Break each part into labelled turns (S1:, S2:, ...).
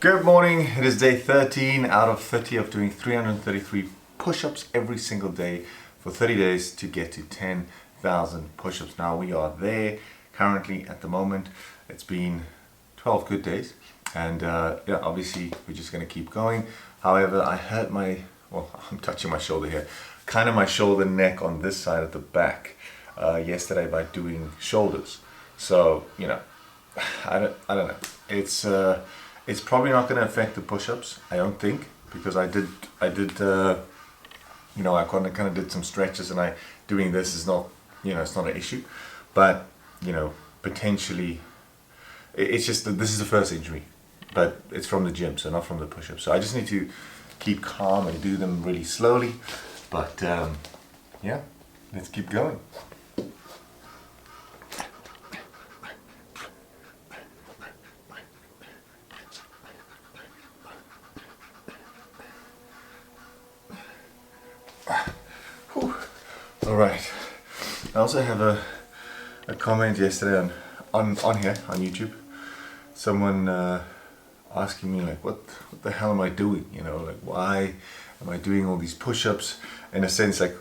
S1: Good morning. It is day 13 out of 30 of doing 333 push-ups every single day for 30 days to get to 10,000 push-ups. Now we are there currently at the moment. It's been 12 good days and yeah, obviously we're just going to keep going. However, I hurt I'm touching my shoulder here, kind of my shoulder neck on this side of the back yesterday by doing shoulders. So, you know, I don't know. It's probably not going to affect the push-ups, I don't think, because I kind of did some stretches, and doing this is not, it's not an issue. But, potentially, it's just that this is the first injury, but it's from the gym, so not from the push-ups. So I just need to keep calm and do them really slowly. But yeah, let's keep going. All right. I also have a comment yesterday on here on YouTube. Someone asking me like, what the hell am I doing? Like, why am I doing all these push-ups? In a sense, like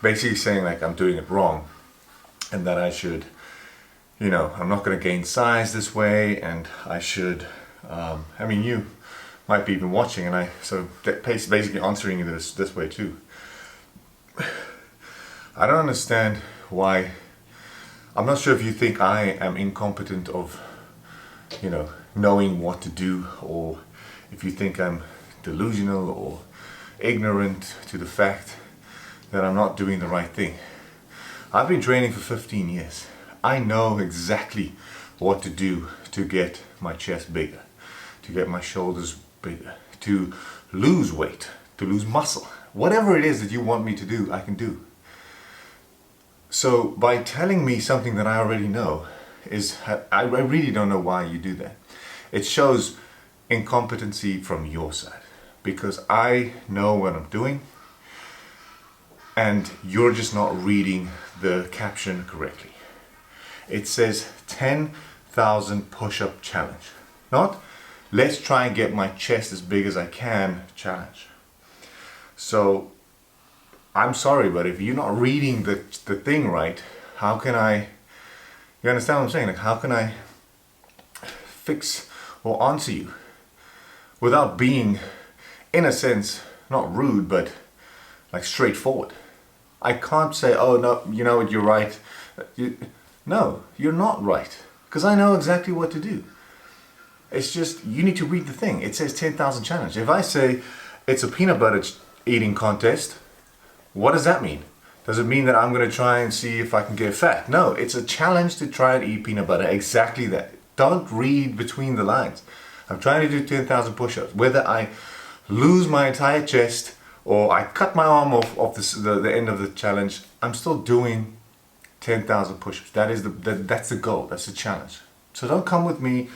S1: basically saying like I'm doing it wrong, and that I should, I'm not going to gain size this way, and I should. You might be even watching, and so basically answering you this way too. I don't understand why. I'm not sure if you think I am incompetent of, knowing what to do, or if you think I'm delusional or ignorant to the fact that I'm not doing the right thing. I've been training for 15 years. I know exactly what to do to get my chest bigger, to get my shoulders bigger, to lose weight, to lose muscle. Whatever it is that you want me to do, I can do. So by telling me something that I already know, I really don't know why you do that. It shows incompetency from your side, because I know what I'm doing and you're just not reading the caption correctly. It says 10,000 push-up challenge, not let's try and get my chest as big as I can challenge. So I'm sorry, but if you're not reading the thing right, how can I, you understand what I'm saying? Like, how can I fix or answer you without being, in a sense, not rude, but like straightforward? I can't say, oh no, you know what, you're right. No, you're not right, because I know exactly what to do. It's just, you need to read the thing. It says 10,000 challenge. If I say it's a peanut butter eating contest, what does that mean? Does it mean that I'm going to try and see if I can get fat? No, it's a challenge to try and eat peanut butter. Exactly that. Don't read between the lines. I'm trying to do 10,000 push-ups. Whether I lose my entire chest or I cut my arm off the end of the challenge, I'm still doing 10,000 push-ups. That's the goal. That's the challenge. So don't come with me.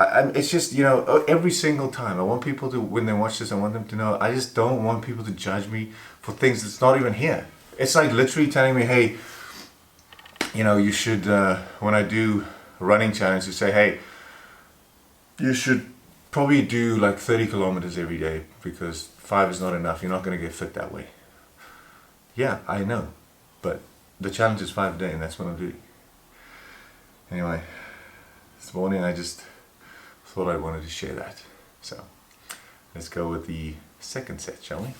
S1: It's just, every single time I want people to, when they watch this, I want them to know, I just don't want people to judge me for things that's not even here. It's like literally telling me, hey, you should, when I do running challenge, you say, hey, you should probably do like 30 kilometers every day, because 5 is not enough. You're not going to get fit that way. Yeah, I know, but the challenge is 5 a day, and that's what I'm doing. Anyway, this morning I just thought I wanted to share that. So let's go with the second set, shall we?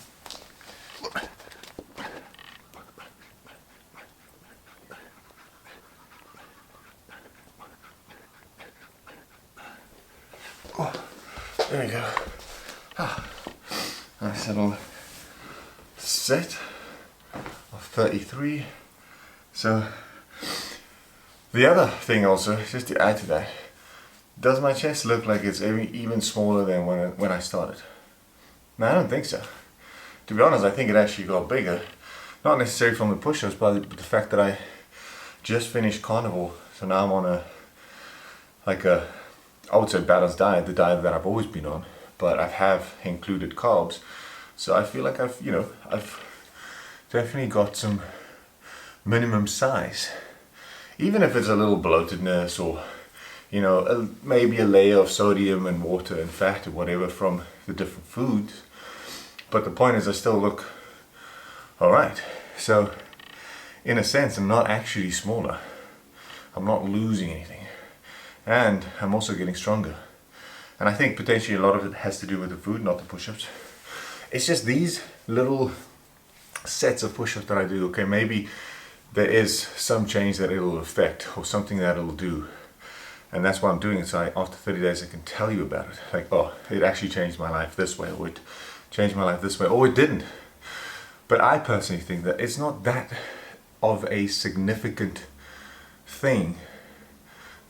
S1: Oh, there we go. Nice little set of 33. So the other thing also, just to add to that, does my chest look like it's even smaller than when I started? No, I don't think so. To be honest, I think it actually got bigger. Not necessarily from the push-ups, but the fact that I just finished carnivore. So now I'm on I would say balanced diet, the diet that I've always been on. But I have included carbs. So I feel like I've definitely got some minimum size. Even if it's a little bloatedness, or you know, maybe a layer of sodium and water and fat or whatever from the different foods. But the point is I still look alright. So in a sense I'm not actually smaller. I'm not losing anything. And I'm also getting stronger. And I think potentially a lot of it has to do with the food, not the push-ups. It's just these little sets of push-ups that I do. Okay, maybe there is some change that it'll affect or something that it'll do. And that's why I'm doing it. So after 30 days I can tell you about it. Like, oh, it actually changed my life this way, or it changed my life this way, or it didn't. But I personally think that it's not that of a significant thing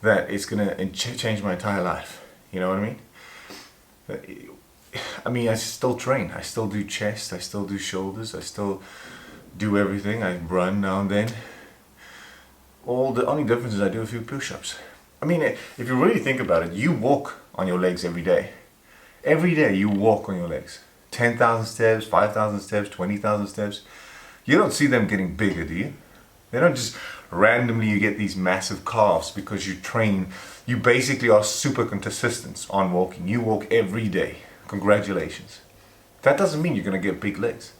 S1: that it's gonna change my entire life. You know what I mean? I mean, I still train. I still do chest. I still do shoulders. I still do everything. I run now and then. The only difference is I do a few push-ups. I mean, if you really think about it, you walk on your legs every day. Every day you walk on your legs. 10,000 steps, 5,000 steps, 20,000 steps. You don't see them getting bigger, do you? They don't just randomly you get these massive calves because you train. You basically are super consistent on walking. You walk every day. Congratulations. That doesn't mean you're going to get big legs.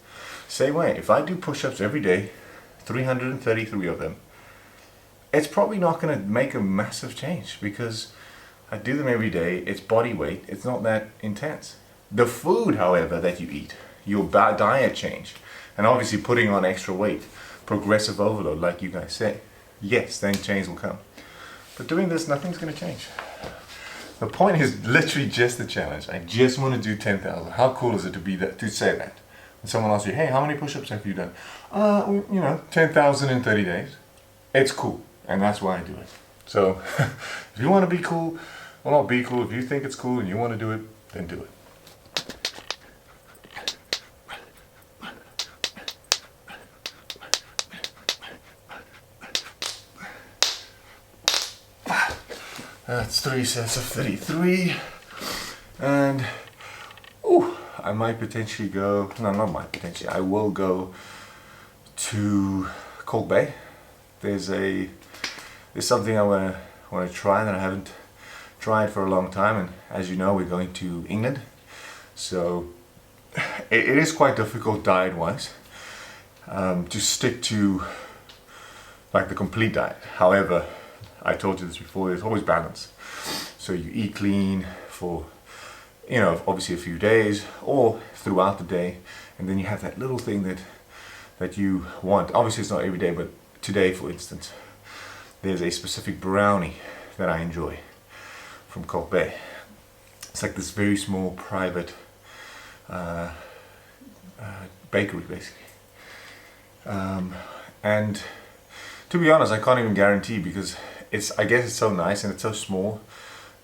S1: Same way, if I do push-ups every day, 333 of them, it's probably not going to make a massive change because I do them every day. It's body weight. It's not that intense. The food, however, that you eat, your diet change, and obviously putting on extra weight, progressive overload, like you guys say, yes, then change will come. But doing this, nothing's going to change. The point is literally just the challenge. I just want to do 10,000. How cool is it to say that? When someone asks you, hey, how many push-ups have you done? 10,000 in 30 days. It's cool. And that's why I do it. So if you want to be cool, well, not be cool. If you think it's cool and you want to do it, then do it. That's 3 sets of 33. And I might potentially go, no, not might potentially, I will go to Kalk Bay. There's something I want to try that I haven't tried for a long time, and as you know, we're going to England, so it is quite difficult diet-wise to stick to like the complete diet. However, I told you this before, there's always balance. So you eat clean for, obviously a few days or throughout the day, and then you have that little thing that you want. Obviously it's not every day, but today, for instance, there's a specific brownie that I enjoy from Kalk Bay. It's like this very small private bakery, basically. And to be honest, I can't even guarantee because I guess it's so nice and it's so small,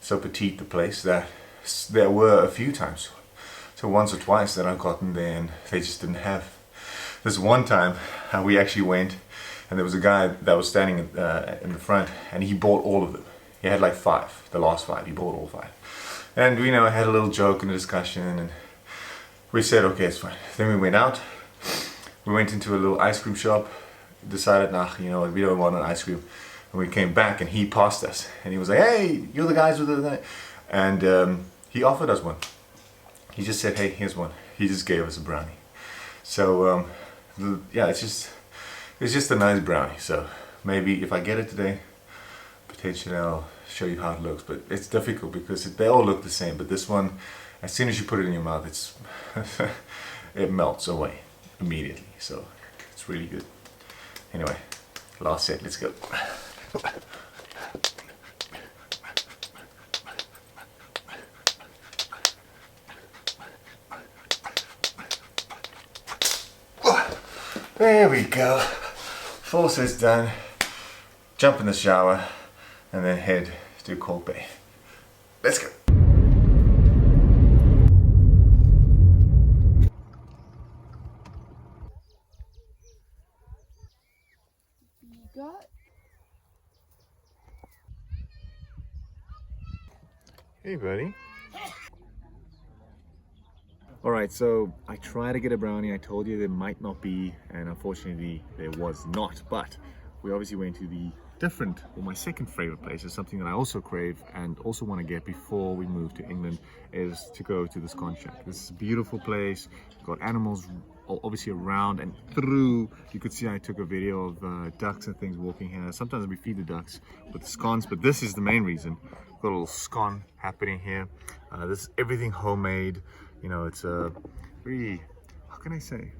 S1: so petite the place, that there were a few times, so once or twice that I've gotten there and they just didn't have. This one time we actually went, and there was a guy that was standing in the front, and he bought all of them. He had like 5, the last 5, he bought all 5. And we had a little joke and a discussion, and we said, okay, it's fine. Then we went out, we went into a little ice cream shop, decided, nah, we don't want an ice cream. And we came back and he passed us, and he was like, hey, you're the guys with the... And he offered us one. He just said, hey, here's one. He just gave us a brownie. So, yeah, it's just a nice brownie. So maybe if I get it today, potentially I'll show you how it looks. But it's difficult because they all look the same. But this one, as soon as you put it in your mouth, it melts away immediately. So it's really good. Anyway, last set, let's go. There we go. 4 sets done. Jump in the shower and then head to Kalk Bay. Let's go. Hey buddy. Alright, so I tried to get a brownie. I told you there might not be, and unfortunately there was not. But we obviously went to the different, or my second favorite place, is something that I also crave and also want to get before we move to England, is to go to the SCONE shack. This is a beautiful place. Got animals obviously around and through. You could see I took a video of ducks and things walking here. Sometimes we feed the ducks with the scones, but this is the main reason. Got a little scone happening here. This is everything homemade. You know, it's a very, how can I say,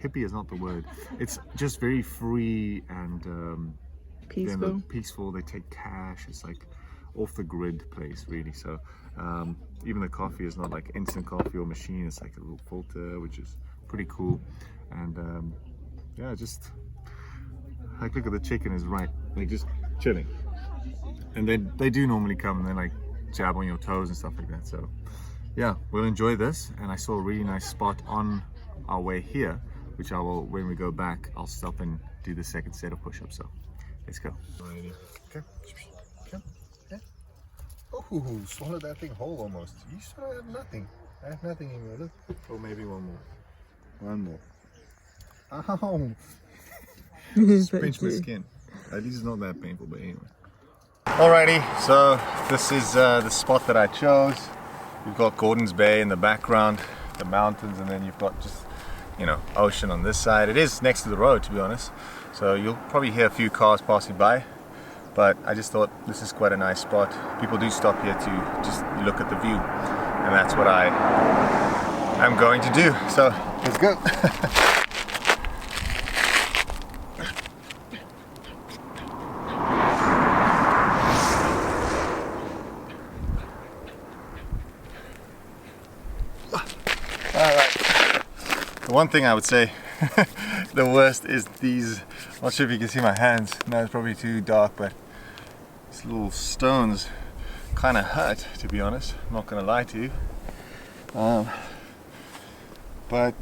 S1: hippie is not the word. It's just very free and peaceful. They take cash. It's like off the grid place, really. So even the coffee is not like instant coffee or machine. It's like a little filter, which is pretty cool. And yeah, just like, look at the chicken is right, like just chilling. And then they do normally come and they like jab on your toes and stuff like that. So yeah, we'll enjoy this. And I saw a really nice spot on our way here, which I will, when we go back, I'll stop and do the second set of push-ups. So let's go. Okay. Oh, swallowed that thing whole almost. You still have nothing. I have nothing in here. Look. Oh, maybe one more. One more. Ow! Just pinch my skin. At least it's not that painful, but anyway. Alrighty, so this is the spot that I chose. You've got Gordon's Bay in the background, the mountains, and then you've got just, you know, ocean on this side. It is next to the road, to be honest, so you'll probably hear a few cars passing by, but I just thought this is quite a nice spot. People do stop here to just look at the view, and that's what I am going to do. So let's go. One thing I would say, the worst is these, I'm not sure if you can see my hands, no, it's probably too dark, but these little stones kind of hurt, to be honest, I'm not going to lie to you. But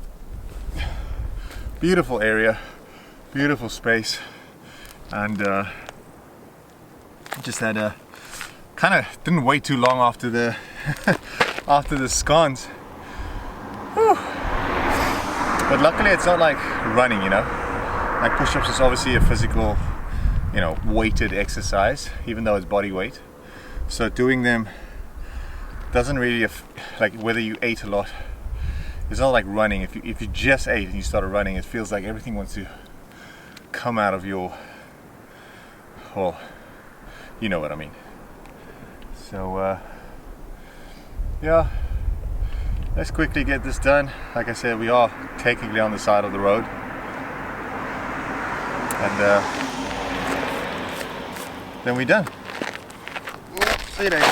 S1: beautiful area, beautiful space, and just had a, kind of didn't wait too long after the, after the scones. Whew. But luckily it's not like running, you know. Like push-ups is obviously a physical, you know, weighted exercise, even though it's body weight. So doing them doesn't really, like whether you ate a lot, it's not like running. If you just ate and you started running, it feels like everything wants to come out of your, well, you know what I mean. So yeah. Let's quickly get this done. Like I said, we are technically on the side of the road. And then we're done. See you later.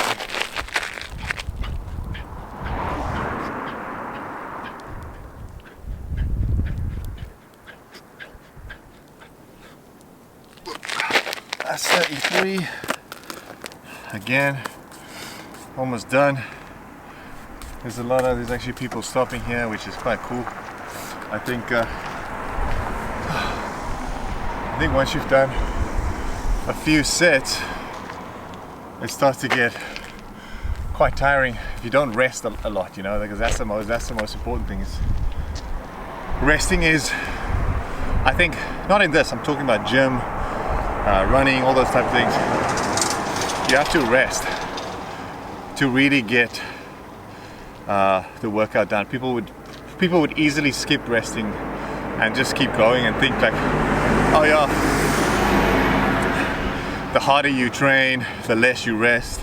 S1: That's 33. Again, almost done. There's actually people stopping here, which is quite cool. I think once you've done a few sets, it starts to get quite tiring if you don't rest a lot, you know, because that's the most important thing. Is resting is, I think, not in this, I'm talking about gym, running, all those type of things. You have to rest to really get the workout done. People would easily skip resting and just keep going and think like, oh yeah, the harder you train, the less you rest,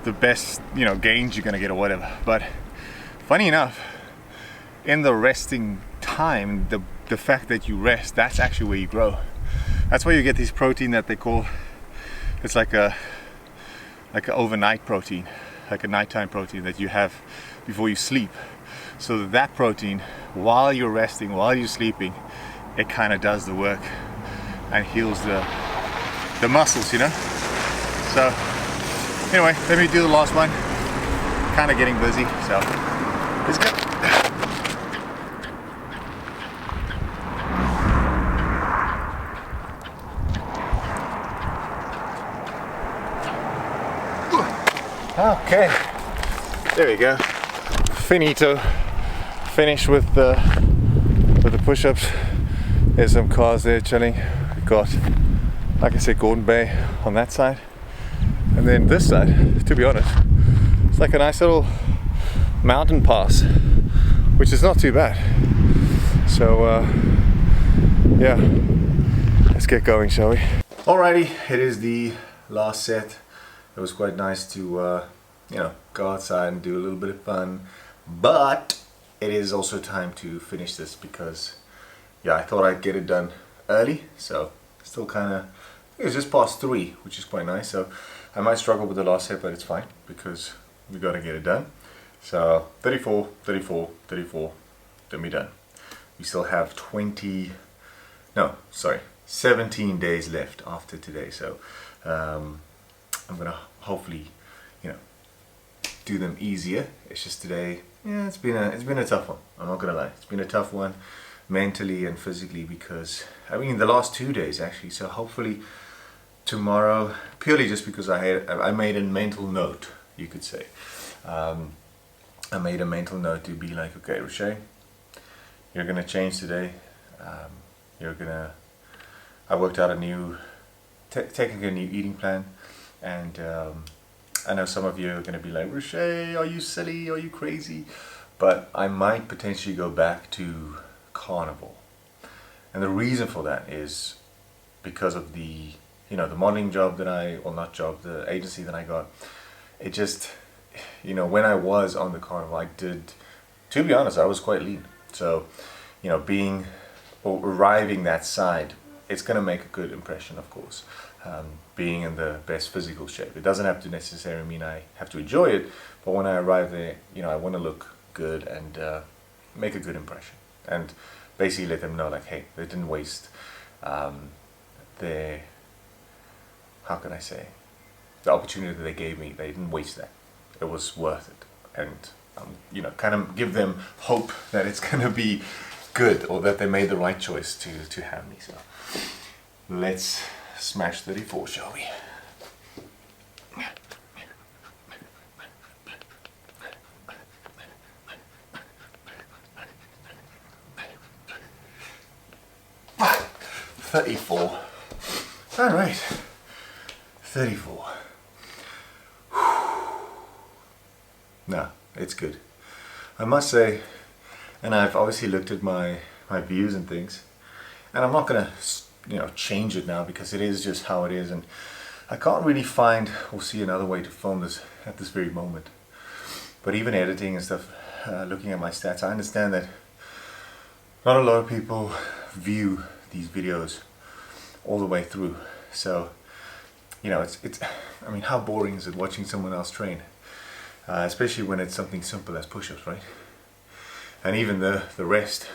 S1: the best, you know, gains you're gonna get or whatever. But funny enough, in the resting time, the fact that you rest, that's actually where you grow. That's why you get this protein that they call, it's like an overnight protein, like a nighttime protein that you have before you sleep. So that protein, while you're resting, while you're sleeping, it kind of does the work and heals the muscles, you know. So anyway, let me do the last one. Kind of getting busy, so let's go. Okay, there we go. Finito. Finish with the push-ups. There's some cars there chilling. We've got like I said, Gordon Bay on that side, and then this side, to be honest, it's like a nice little mountain pass, which is not too bad. So yeah, let's get going, shall we? Alrighty, it is the last set. It was quite nice to go outside and do a little bit of fun, but it is also time to finish this because yeah, I thought I'd get it done early, so still kind of, it was just past 3, which is quite nice. So I might struggle with the last set, but it's fine because we got to get it done. So 34, 34, 34, then we're done. We still have 17 days left after today. So I'm gonna hopefully, do them easier. It's just today, yeah, it's been a tough one. I'm not gonna lie, it's been a tough one mentally and physically because the last 2 days actually. So hopefully tomorrow, purely just because I made a mental note, you could say. I made a mental note to be like, okay, Roche, you're gonna change today. I worked out a new, technically a new eating plan, and I know some of you are gonna be like, Roche, are you silly? Are you crazy? But I might potentially go back to carnivore, and the reason for that is because of the the modeling job that the agency that I got. It just, when I was on the carnival, to be honest, I was quite lean. So, arriving that side, it's going to make a good impression, of course. Being in the best physical shape. It doesn't have to necessarily mean I have to enjoy it, but when I arrive there, I want to look good and make a good impression. And basically let them know, like, hey, they didn't waste their, how can I say, the opportunity that they gave me. They didn't waste that. It was worth it. And kind of give them hope that it's going to be good, or that they made the right choice to have me. So let's smash 34, shall we? $34. All right, 34. No, it's good. I must say, and I've obviously looked at my views and things, and I'm not gonna change it now because it is just how it is, and I can't really find or see another way to film this at this very moment. But even editing and stuff, looking at my stats, I understand that not a lot of people view these videos all the way through. So it's how boring is it watching someone else train, especially when it's something simple as push-ups, right? And even the rest.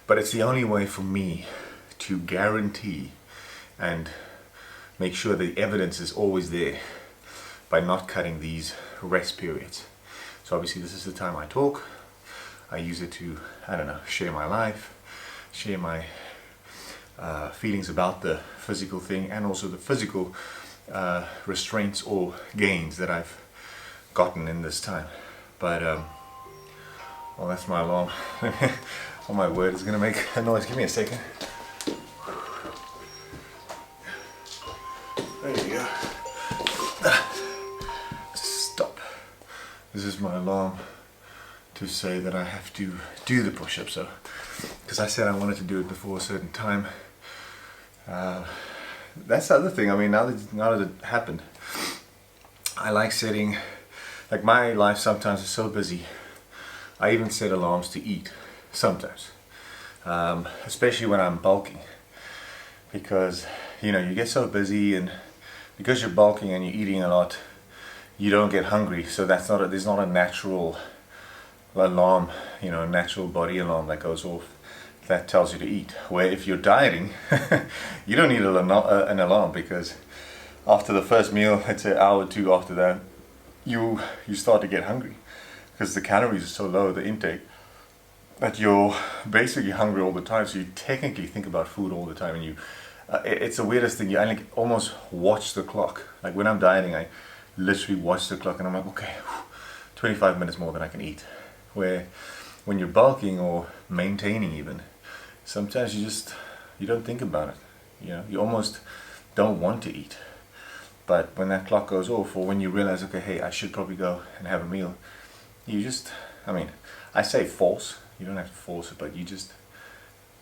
S1: But it's the only way for me to guarantee and make sure the evidence is always there by not cutting these rest periods. So obviously this is the time I talk. I use it to, share my life, share my feelings about the physical thing, and also the physical restraints or gains that I've gotten in this time. But well, that's my alarm. Oh my word, it's gonna make a noise. Give me a second. There you go. Stop. This is my alarm to say that I have to do the push-up. So, because I said I wanted to do it before a certain time. That's the other thing. Now that it happened, I like setting, like, my life sometimes is so busy. I even set alarms to eat sometimes, especially when I'm bulking, because you get so busy, and because you're bulking and you're eating a lot, you don't get hungry. So there's not a natural alarm, a natural body alarm that goes off that tells you to eat. Where if you're dieting, you don't need an alarm, because after the first meal, let's say an hour or two after that, you start to get hungry, because the calories are so low, the intake, that you're basically hungry all the time. So you technically think about food all the time, and it's the weirdest thing. I almost watch the clock. Like when I'm dieting, I literally watch the clock, and I'm like, okay, 25 minutes more than I can eat. Where when you're bulking or maintaining even, sometimes you don't think about it. You almost don't want to eat. But when that clock goes off, or when you realize, okay, hey, I should probably go and have a meal, you just, I mean, I say force, you don't have to force it, but you just,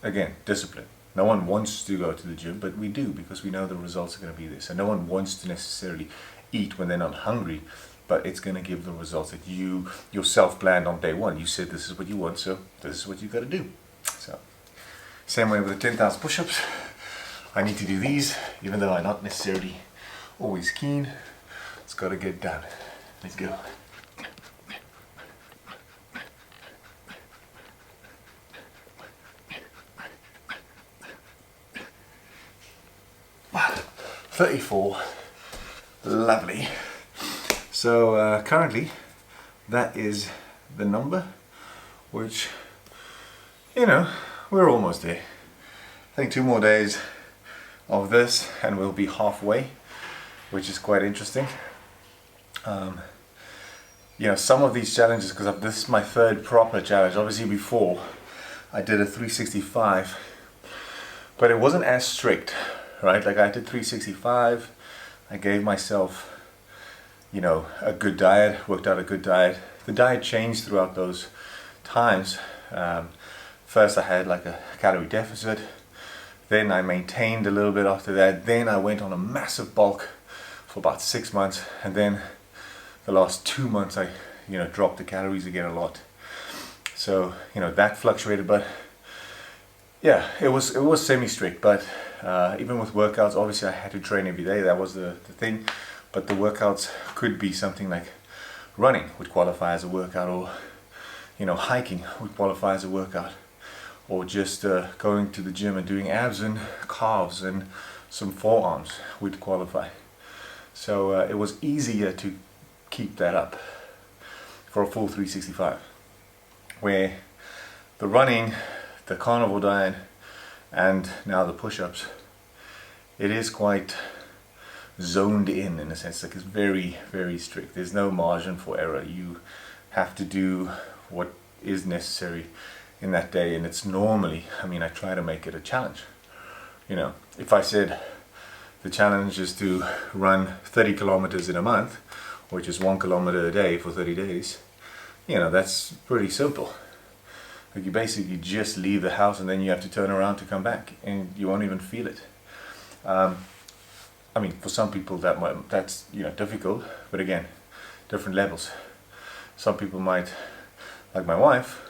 S1: again, discipline. No one wants to go to the gym, but we do because we know the results are going to be there. So no one wants to necessarily eat when they're not hungry, but it's going to give the results that you yourself planned on day one. You said this is what you want, so this is what you got to do. So same way with the 10,000 push-ups. I need to do these, even though I'm not necessarily always keen. It's got to get done. Let's go. Wow, 34. Lovely. So currently that is the number, which, you know, we're almost there. I think 2 more days of this and we'll be halfway, which is quite interesting. You know, some of these challenges, because this is my 3rd proper challenge. Obviously before I did a 365, but it wasn't as strict, right? Like I did 365, I gave myself, you know, a good diet, worked out a good diet. The diet changed throughout those times. First I had like a calorie deficit, then I maintained a little bit after that, then I went on a massive bulk for about 6 months, and then the last 2 months I, you know, dropped the calories again a lot. So, you know, that fluctuated, but yeah, it was semi-strict. But even with workouts, obviously I had to train every day, that was the thing. But the workouts could be something like running would qualify as a workout, or, you know, hiking would qualify as a workout, or just going to the gym and doing abs and calves and some forearms would qualify. So it was easier to keep that up for a full 365, where the running, the carnivore diet, and now the push-ups, it is quite zoned in a sense. Like it's very, very strict. There's no margin for error. You have to do what is necessary in that day, and it's normally, I mean, I try to make it a challenge. You know, if I said the challenge is to run 30 kilometers in a month, which is 1 kilometer a day for 30 days, you know, that's pretty simple. Like you basically just leave the house and then you have to turn around to come back, and you won't even feel it. I mean, for some people that's, you know, difficult, but again, different levels. Some people might, like my wife,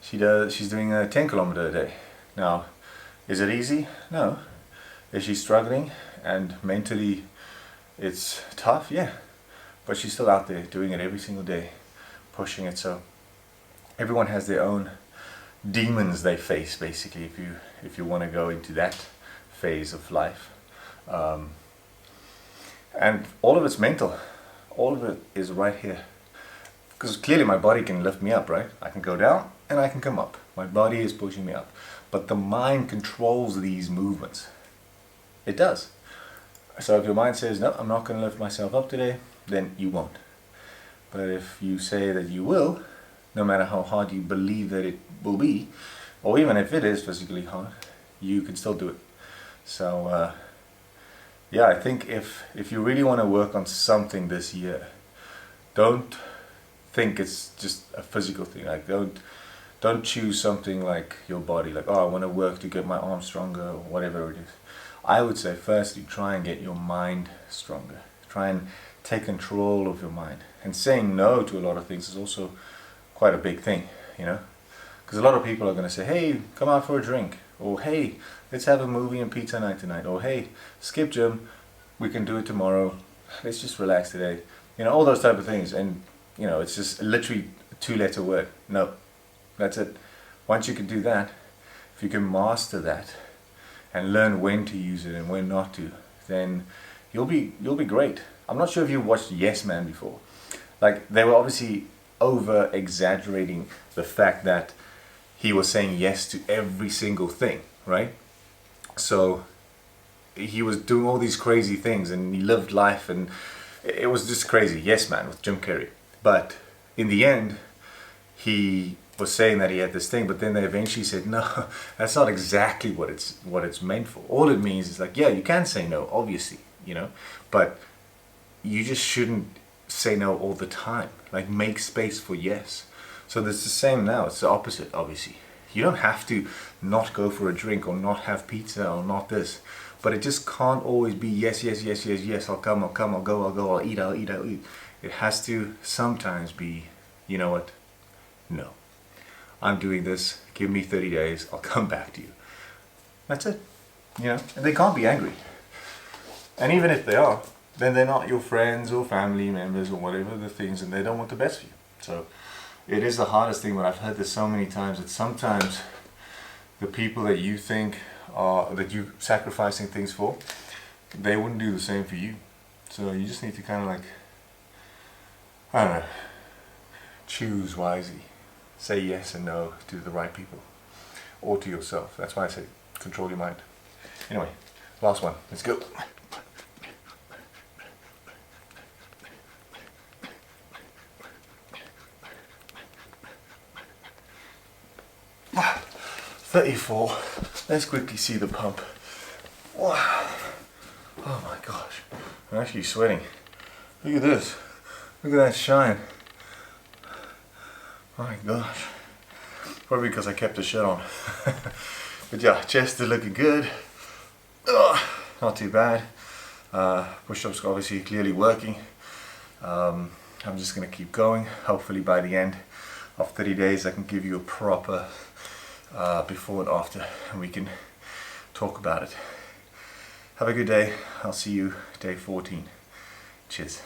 S1: she's doing a 10 kilometer a day. Now, is it easy? No. Is she struggling and mentally it's tough? Yeah. But she's still out there doing it every single day, pushing it. So everyone has their own demons they face, basically, if you want to go into that phase of life. And all of it's mental. All of it is right here. Because clearly my body can lift me up, right? I can go down and I can come up. My body is pushing me up. But the mind controls these movements. It does. So if your mind says, no, I'm not going to lift myself up today, then you won't. But if you say that you will, no matter how hard you believe that it will be, or even if it is physically hard, you can still do it. So yeah, I think if you really want to work on something this year, don't think it's just a physical thing. Like don't choose something like your body, like, oh, I want to work to get my arms stronger or whatever it is. I would say firstly try and get your mind stronger. Try and take control of your mind. And saying no to a lot of things is also quite a big thing, you know, because a lot of people are going to say, hey, come out for a drink, or hey, let's have a movie and pizza night tonight, or hey, skip gym, we can do it tomorrow, let's just relax today, you know, all those type of things. And you know, it's just literally a 2-letter word, no. That's it. Once you can do that, if you can master that and learn when to use it and when not to, then you'll be great. I'm not sure if you watched Yes Man before. Like, they were obviously over exaggerating the fact that he was saying yes to every single thing, right? So he was doing all these crazy things and he lived life, and it was just crazy. Yes Man with Jim Carrey. But in the end, he was saying that he had this thing, but then they eventually said, no, that's not exactly what it's meant for. All it means is like, yeah, you can say no, obviously, you know, but you just shouldn't say no all the time. Like, make space for yes. So it's the same now. It's the opposite, obviously. You don't have to not go for a drink or not have pizza or not this, but it just can't always be yes, yes, yes, yes, yes. I'll come, I'll go, I'll eat, I'll eat, I'll eat. It has to sometimes be, you know what? No. I'm doing this, give me 30 days, I'll come back to you. That's it. You know, and they can't be angry. And even if they are, then they're not your friends or family members or whatever the things, and they don't want the best for you. So it is the hardest thing, but I've heard this so many times, that sometimes the people that you think are, that you're sacrificing things for, they wouldn't do the same for you. So you just need to kind of like, I don't know, choose wisely. Say yes and no to the right people, or to yourself. That's why I say control your mind. Anyway, last one. Let's go. Ah, 34. Let's quickly see the pump. Wow. Oh my gosh. I'm actually sweating. Look at this. Look at that shine. My gosh, probably because I kept the shirt on. But yeah, chest is looking good. Ugh, not too bad. Push-ups obviously clearly working. I'm just gonna keep going. Hopefully by the end of 30 days I can give you a proper before and after, and we can talk about it. Have a good day. I'll see you day 14. Cheers.